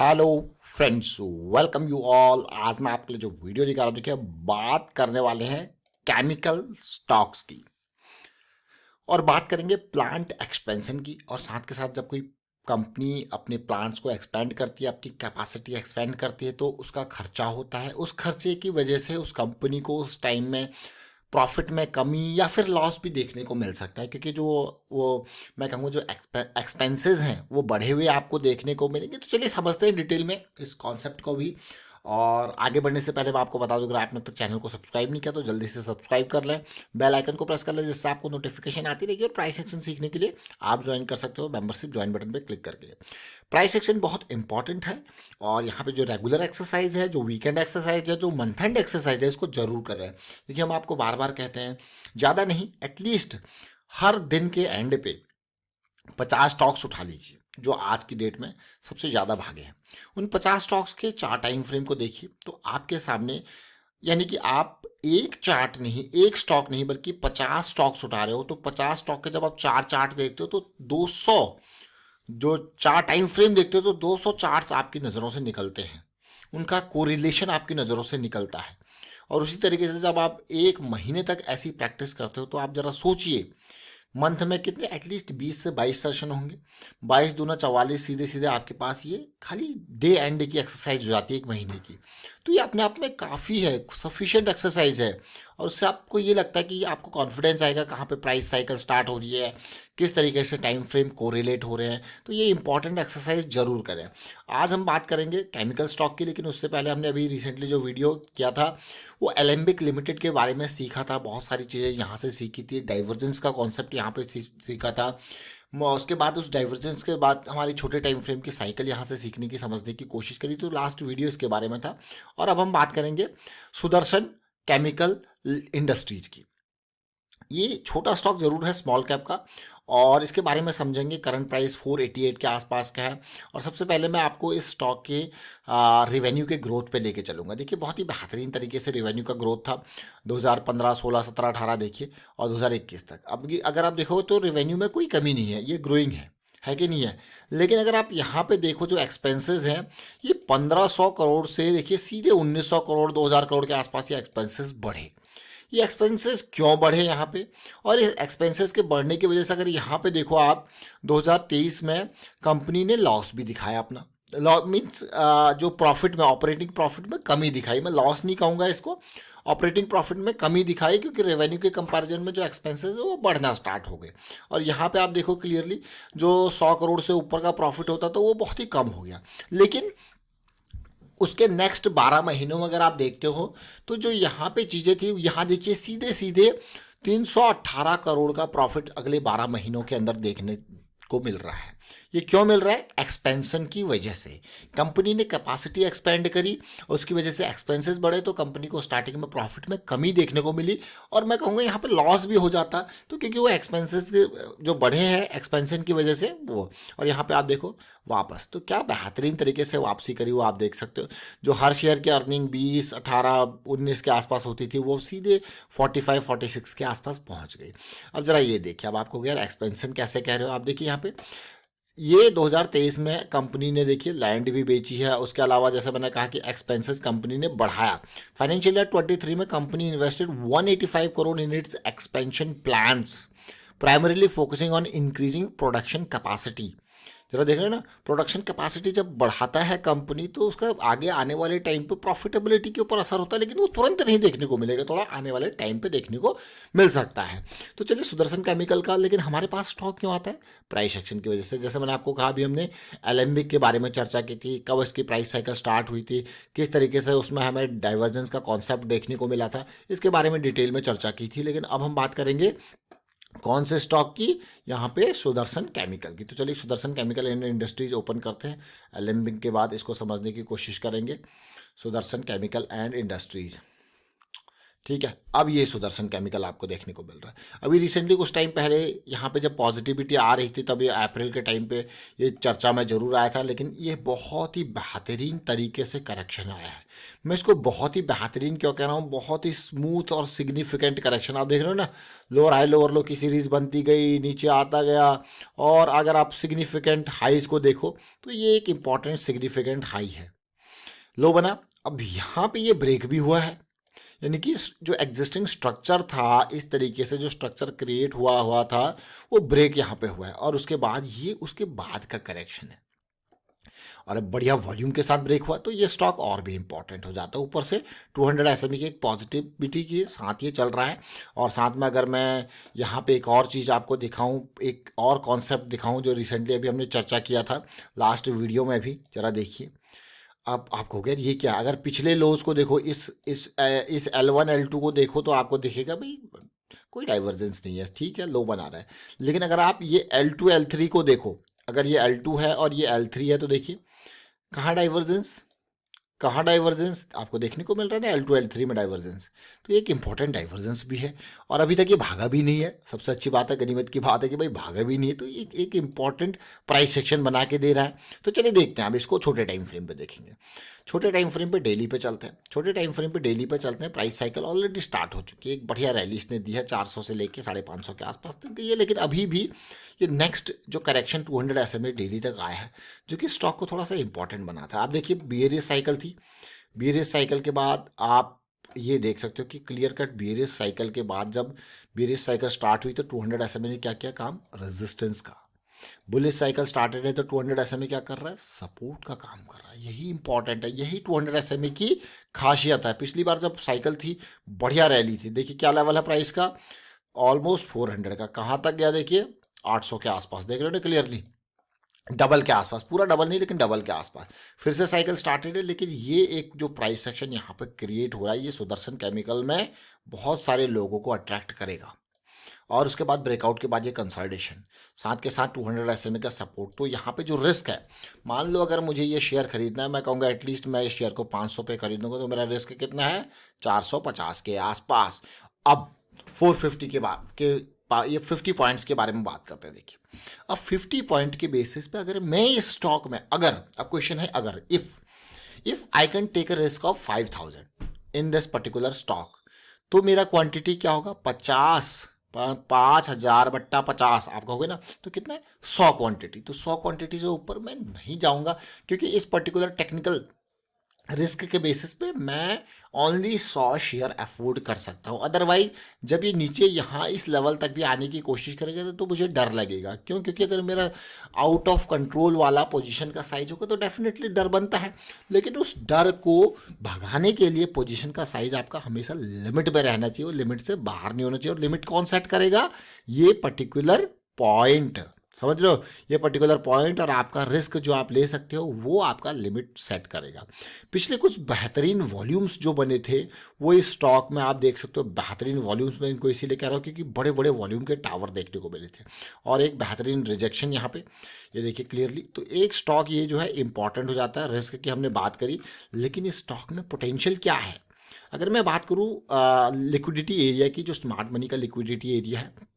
Hello friends, welcome you all. आज मैं आपके लिए जो वीडियो लेकर आ रहा हूं, देखिए बात करने वाले हैं केमिकल स्टॉक्स की और बात करेंगे प्लांट एक्सपेंशन की। और साथ के साथ जब कोई कंपनी अपने प्लांट्स को एक्सपेंड करती है, अपनी कैपेसिटी एक्सपेंड करती है, तो उसका खर्चा होता है। उस खर्चे की वजह से उस कंपनी को उस टाइम में प्रॉफिट में कमी या फिर लॉस भी देखने को मिल सकता है, क्योंकि जो वो मैं कहूँगा जो एक्सपेंसेस हैं वो बढ़े हुए आपको देखने को मिलेंगे। तो चलिए समझते हैं डिटेल में इस कॉन्सेप्ट को भी। और आगे बढ़ने से पहले मैं आपको बता दूं, अगर आपने अब तक चैनल को सब्सक्राइब नहीं किया तो जल्दी से सब्सक्राइब कर लें, बेल आइकन को प्रेस कर लें, जिससे आपको नोटिफिकेशन आती रहेगी। और प्राइस सेक्शन सीखने के लिए आप ज्वाइन कर सकते हो मेंबरशिप ज्वाइन बटन पर क्लिक करके। प्राइस सेक्शन बहुत इंपॉर्टेंट है और यहाँ पे जो रेगुलर एक्सरसाइज है, जो वीकेंड एक्सरसाइज है, जो मंथ एंड एक्सरसाइज है, इसको जरूर करें। देखिए हम आपको बार बार कहते हैं, ज़्यादा नहीं, एटलीस्ट हर दिन के एंड पे 50 स्टॉक्स उठा लीजिए जो आज की डेट में सबसे ज़्यादा भागे हैं। उन 50 स्टॉक्स के 4 टाइम फ्रेम को देखिए तो आपके सामने, यानी कि आप एक चार्ट नहीं, एक स्टॉक नहीं, बल्कि 50 स्टॉक्स उठा रहे हो। तो 50 स्टॉक के जब आप 4 चार्ट देखते हो तो 200, जो 4 टाइम फ्रेम देखते हो तो 200 चार्ट्स आपकी नज़रों से निकलते हैं, उनका कोरिलेशन आपकी नज़रों से निकलता है। और उसी तरीके से जब आप एक महीने तक ऐसी प्रैक्टिस करते हो तो आप ज़रा सोचिए, मंथ में कितने एटलीस्ट 20 से 22 सेशन होंगे। 22 दूना 44, सीधे सीधे आपके पास ये खाली डे एंड की एक्सरसाइज हो जाती है एक महीने की। तो ये अपने आप में काफ़ी है, सफिशिएंट एक्सरसाइज है। और उससे आपको ये लगता है कि आपको कॉन्फिडेंस आएगा कहाँ पे प्राइस साइकिल स्टार्ट हो रही है, किस तरीके से टाइम फ्रेम कोरिलेट हो रहे हैं। तो ये इंपॉर्टेंट एक्सरसाइज जरूर करें। आज हम बात करेंगे केमिकल स्टॉक की, लेकिन उससे पहले हमने अभी रिसेंटली जो वीडियो किया था वो एलेम्बिक लिमिटेड के बारे में सीखा था। बहुत सारी चीज़ें यहाँ से सीखी थी, डाइवर्जेंस का कॉन्सेप्ट यहाँ पे सीखा था। उसके बाद उस डाइवर्जेंस के बाद हमारी छोटे टाइम फ्रेम की साइकिल यहाँ से सीखने की, समझने की कोशिश करी। तो लास्ट वीडियो इसके बारे में था। और अब हम बात करेंगे सुदर्शन केमिकल इंडस्ट्रीज की। ये छोटा स्टॉक जरूर है, स्मॉल कैप का, और इसके बारे में समझेंगे। करंट प्राइस 488 के आसपास का है। और सबसे पहले मैं आपको इस स्टॉक के रिवेन्यू के ग्रोथ पे लेके चलूंगा। देखिए बहुत ही बेहतरीन तरीके से रिवेन्यू का ग्रोथ था 2015, 16, 17, 18 देखिए, और 2021 तक। अब अगर आप देखो तो रिवेन्यू में कोई कमी नहीं है, ये ग्रोइंग है कि नहीं है। लेकिन अगर आप यहाँ पे देखो जो एक्सपेंसेस हैं, ये 1500 करोड़ से देखिए सीधे 1900 करोड़, 2000 करोड़ के आसपास ये एक्सपेंसेस बढ़े। ये एक्सपेंसेस क्यों बढ़े यहाँ पे, और इस एक्सपेंसेस के बढ़ने की वजह से अगर यहाँ पे देखो आप, 2023 में कंपनी ने लॉस भी दिखाया अपना। लॉस मीन्स जो प्रॉफिट में, ऑपरेटिंग प्रॉफिट में कमी दिखाई। मैं लॉस नहीं कहूँगा इसको, ऑपरेटिंग प्रॉफिट में कमी दिखाई, क्योंकि रेवेन्यू के कंपैरिजन में जो एक्सपेंसेस है वो बढ़ना स्टार्ट हो गए। और यहाँ पे आप देखो क्लियरली, जो 100 करोड़ से ऊपर का प्रॉफिट होता तो वो बहुत ही कम हो गया। लेकिन उसके नेक्स्ट 12 महीनों में अगर आप देखते हो तो जो यहाँ पे चीज़ें थी, यहाँ देखिए सीधे सीधे 318 करोड़ का प्रॉफिट अगले 12 महीनों के अंदर देखने को मिल रहा है। ये क्यों मिल रहा है? एक्सपेंशन की वजह से। कंपनी ने कैपेसिटी एक्सपेंड करी, उसकी वजह से एक्सपेंसेस बढ़े, तो कंपनी को स्टार्टिंग में प्रॉफिट में कमी देखने को मिली। और मैं कहूँगा यहाँ पे लॉस भी हो जाता, तो क्योंकि वो एक्सपेंसेस जो बढ़े हैं एक्सपेंशन की वजह से वो। और यहाँ पे आप देखो वापस, तो क्या बेहतरीन तरीके से वापसी करी वो आप देख सकते हो। जो हर शेयर की अर्निंग 20, 18, 19 के आसपास होती थी, वो सीधे 45, 46 के आसपास पहुंच गई। अब जरा ये देखिए, अब आपको यार एक्सपेंशन कैसे कह रहे हो, आप देखिए यहाँ पे ये 2023 में कंपनी ने देखिए लैंड भी बेची है। उसके अलावा जैसे मैंने कहा कि एक्सपेंसेस कंपनी ने बढ़ाया। फाइनेंशियल ईयर 23 में company invested 185 crore in its expansion plans, primarily focusing on increasing production capacity. जरा देख रहे हैं ना, प्रोडक्शन कैपेसिटी जब बढ़ाता है कंपनी तो उसका आगे आने वाले टाइम पे प्रॉफिटेबिलिटी के ऊपर असर होता है, लेकिन वो तुरंत नहीं देखने को मिलेगा, थोड़ा आने वाले टाइम पे देखने को मिल सकता है। तो चलिए सुदर्शन केमिकल का, लेकिन हमारे पास स्टॉक क्यों आता है? प्राइस एक्शन की वजह से। जैसे मैंने आपको कहा, अभी हमने एलेम्बिक के बारे में चर्चा की थी, कब इसकी प्राइस साइकिल स्टार्ट हुई थी, किस तरीके से उसमें हमें डाइवर्जेंस का कॉन्सेप्ट देखने को मिला था, इसके बारे में डिटेल में चर्चा की थी। लेकिन अब हम बात करेंगे कौन से स्टॉक की? यहाँ पे सुदर्शन केमिकल की। तो चलिए Sudarshan chemical and industries open करते हैं। एलेम्बिक के बाद इसको समझने की कोशिश करेंगे। सुदर्शन केमिकल एंड इंडस्ट्रीज, ठीक है, अब ये सुदर्शन केमिकल आपको देखने को मिल रहा है। अभी रिसेंटली कुछ टाइम पहले यहाँ पे जब पॉजिटिविटी आ रही थी तब ये अप्रैल के टाइम पे ये चर्चा में जरूर आया था, लेकिन ये बहुत ही बेहतरीन तरीके से करेक्शन आया है। मैं इसको बहुत ही बेहतरीन क्यों कह रहा हूँ, बहुत ही स्मूथ और सिग्निफिकेंट करेक्शन आप देख रहे हो ना। लोअर लो की सीरीज बनती गई, नीचे आता गया, और अगर आप सिग्निफिकेंट हाईज को देखो तो ये एक इंपॉर्टेंट सिग्निफिकेंट हाई है। लो बना, अब यहाँ पे ये ब्रेक भी हुआ है, यानी कि जो एग्जिस्टिंग स्ट्रक्चर था, इस तरीके से जो स्ट्रक्चर क्रिएट हुआ हुआ था वो ब्रेक यहाँ पे हुआ है, और उसके बाद ये उसके बाद का करेक्शन है, और अब बढ़िया वॉल्यूम के साथ ब्रेक हुआ तो ये स्टॉक और भी इंपॉर्टेंट हो जाता है। ऊपर से 200 एसएमई की एक पॉजिटिविटी के साथ ये चल रहा है। और साथ में अगर मैं यहाँ पे एक और चीज़ आपको दिखाऊं, एक और कॉन्सेप्ट दिखाऊं जो रिसेंटली अभी हमने चर्चा किया था लास्ट वीडियो में भी, जरा देखिए। अब आपको हो गया ये क्या, अगर पिछले लोज को देखो, इस L1 L2 को देखो तो आपको दिखेगा भाई कोई डाइवर्जेंस नहीं है, ठीक है, लो बना रहा है। लेकिन अगर आप ये L2 L3 को देखो, अगर ये L2 है और ये L3 है तो देखिए कहाँ डाइवर्जेंस, कहाँ डाइवर्जेंस आपको देखने को मिल रहा है ना, L2 L3 में डाइवर्जेंस। तो ये एक इंपॉर्टेंट डाइवर्जेंस भी है, और अभी तक ये भागा भी नहीं है। सबसे अच्छी बात है, गनीमत की बात है कि भाई भागा भी नहीं है, तो एक इंपॉर्टेंट प्राइस सेक्शन बना के दे रहा है। तो चलिए देखते हैं, अब इसको छोटे टाइम फ्रेम पे देखेंगे। छोटे टाइम फ्रेम पे डेली पे चलते हैं, छोटे टाइम फ्रेम पे डेली पे चलते हैं। प्राइस साइकिल ऑलरेडी स्टार्ट हो चुकी है, एक बढ़िया रैली इसने दी है, 400 से लेके 550 के आसपास तक गई है। लेकिन अभी भी ये नेक्स्ट जो करेक्शन 200 एसएमए डेली तक आया है, जो कि स्टॉक को थोड़ा सा इंपॉर्टेंट बनाता है। आप देखिए बियरिश साइकिल थी, बियरिश साइकिल के बाद आप ये देख सकते हो कि क्लियर कट बियरिश साइकिल के बाद जब बियरिश साइकिल स्टार्ट हुई तो 200 एसएमए ने क्या किया काम, रेजिस्टेंस का। बुलिश साइकिल स्टार्टेड है तो 200 एसएमए क्या कर रहा है, सपोर्ट का काम कर रहा है। यही इंपॉर्टेंट है, यही 200 एसएमए की खासियत है। पिछली बार जब साइकिल थी बढ़िया रैली थी, देखिए क्या लेवल है प्राइस का, ऑलमोस्ट 400 का, कहाँ तक गया देखिए 800 के आसपास, देख रहे हो ना क्लियरली, डबल के आसपास, पूरा डबल नहीं लेकिन डबल के आसपास। फिर से साइकिल स्टार्टेड है, लेकिन ये एक जो प्राइस सेक्शन यहाँ पे क्रिएट हो रहा है, ये सुदर्शन केमिकल में बहुत सारे लोगों को अट्रैक्ट करेगा। और उसके बाद ब्रेकआउट के बाद ये कंसोलिडेशन, साथ के साथ 200 एसएमए का सपोर्ट। तो यहाँ पे जो रिस्क है, मान लो अगर मुझे ये शेयर खरीदना है, मैं कहूँगा एटलीस्ट मैं इस शेयर को 500 पे खरीदूंगा, तो मेरा रिस्क कितना है, 450 के आसपास। अब 450 के बाद के ये 50 पॉइंट्स के बारे में बात करते हैं। देखिए अब 50 पॉइंट के बेसिस पे अगर मैं इस स्टॉक में, अगर, अब क्वेश्चन है अगर, if I can take a risk of 5000 in this particular stock, तो मेरा क्वांटिटी क्या होगा, 5000/50, आप कहोगे ना तो कितना है, 100 क्वांटिटी। तो 100 क्वांटिटी से ऊपर मैं नहीं जाऊंगा, क्योंकि इस पर्टिकुलर टेक्निकल रिस्क के बेसिस पे मैं ओनली 100 शेयर अफोर्ड कर सकता हूँ। अदरवाइज जब ये नीचे यहाँ इस लेवल तक भी आने की कोशिश करेगा तो मुझे डर लगेगा। क्यों, क्योंकि अगर मेरा आउट ऑफ कंट्रोल वाला पोजीशन का साइज होगा तो डेफिनेटली डर बनता है। लेकिन उस डर को भगाने के लिए पोजीशन का साइज आपका हमेशा लिमिट में रहना चाहिए, लिमिट से बाहर नहीं होना चाहिए। और लिमिट कौन सेट करेगा, ये पर्टिकुलर पॉइंट, समझ लो, ये पर्टिकुलर पॉइंट और आपका रिस्क जो आप ले सकते हो वो आपका लिमिट सेट करेगा। पिछले कुछ बेहतरीन वॉल्यूम्स जो बने थे वो इस स्टॉक में आप देख सकते हो, बेहतरीन वॉल्यूम्स में इनको इसीलिए कह रहा हूँ क्योंकि बड़े बड़े वॉल्यूम के टावर देखने को मिले थे, और एक बेहतरीन रिजेक्शन यहाँ पे ये देखिए क्लियरली। तो एक स्टॉक ये जो है इंपॉर्टेंट हो जाता है। रिस्क की हमने बात करी, लेकिन इस स्टॉक में पोटेंशियल क्या है। अगर मैं बात करूँ लिक्विडिटी एरिया की, जो स्मार्ट मनी का लिक्विडिटी एरिया है,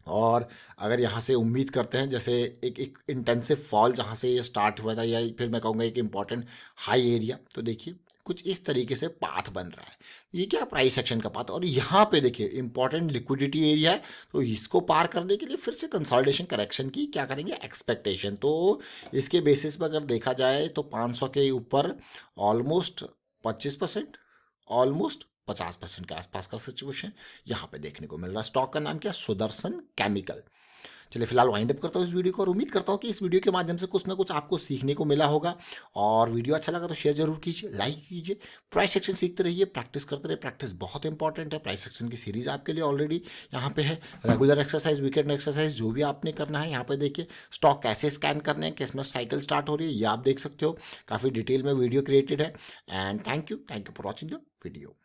और अगर यहाँ से उम्मीद करते हैं जैसे एक इंटेंसिव फॉल जहाँ से ये स्टार्ट हुआ था, या फिर मैं कहूँगा एक इम्पॉर्टेंट हाई एरिया, तो देखिए कुछ इस तरीके से पाथ बन रहा है। ये क्या प्राइस सेक्शन का पाथ, और यहाँ पे देखिए इंपॉर्टेंट लिक्विडिटी एरिया है। तो इसको पार करने के लिए फिर से कंसोलिडेशन करेक्शन की क्या करेंगे, एक्सपेक्टेशन। तो इसके बेसिस पर अगर देखा जाए तो 500 के ऊपर ऑलमोस्ट 25%, ऑलमोस्ट 50% के आसपास का सिचुएशन यहाँ पे देखने को मिल रहा है। स्टॉक का नाम क्या, सुदर्शन केमिकल। चलिए फिलहाल वाइंड अप करता हूँ इस वीडियो को, और उम्मीद करता हूँ कि इस वीडियो के माध्यम से कुछ ना कुछ आपको सीखने को मिला होगा। और वीडियो अच्छा लगा तो शेयर जरूर कीजिए, लाइक कीजिए। प्राइस सेक्शन सीखते रहिए, प्रैक्टिस करते रहिए, प्रैक्टिस बहुत इंपॉर्टेंट है। प्राइस सेक्शन की सीरीज आपके लिए ऑलरेडी यहाँ पे है। रेगुलर एक्सरसाइज, वीकेंड एक्सरसाइज, जो भी आपने करना है यहाँ पे देखिए। स्टॉक कैसे स्कैन करने हैं, किसमें साइकिल स्टार्ट हो रही है, ये आप देख सकते हो। काफ़ी डिटेल में वीडियो क्रिएटेड है। And thank you for watching the video.